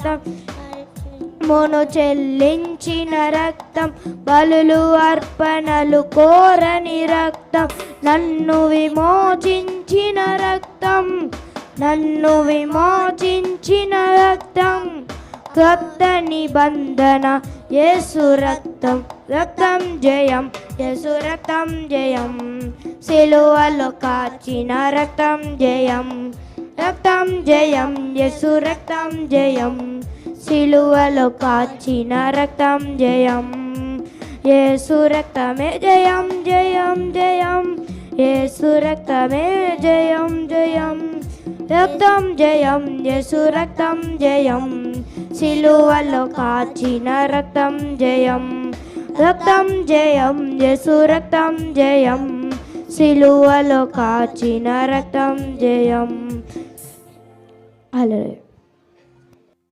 రక్తం మును చెల్లించిన రక్తం, బలులు అర్పణలు కోరని రక్తం, నన్ను విమోచించిన రక్తం, నన్ను విమోచించిన రక్తం. కొత్త నిబంధన యేసు రక్తం, రక్తం జయం, యేసు రక్తం జయం. సిలువలో కాచిన రక్తం జయం, రక్తం జయం, యేసు రక్తం జయం. సిలువలో కాచిన రక్తం జయం, యేసు రక్తమే జయం జయం జయం, యేసు రక్తమే జయం జయం. రక్తం జయం, యేసు రక్తం జయం. సిలువలో కాచిన రక్తం జయం, రక్తం జయం, యేసు రక్తం జయం. సిలువలో కాచిన రక్తం జయం. హల్లెలూయా.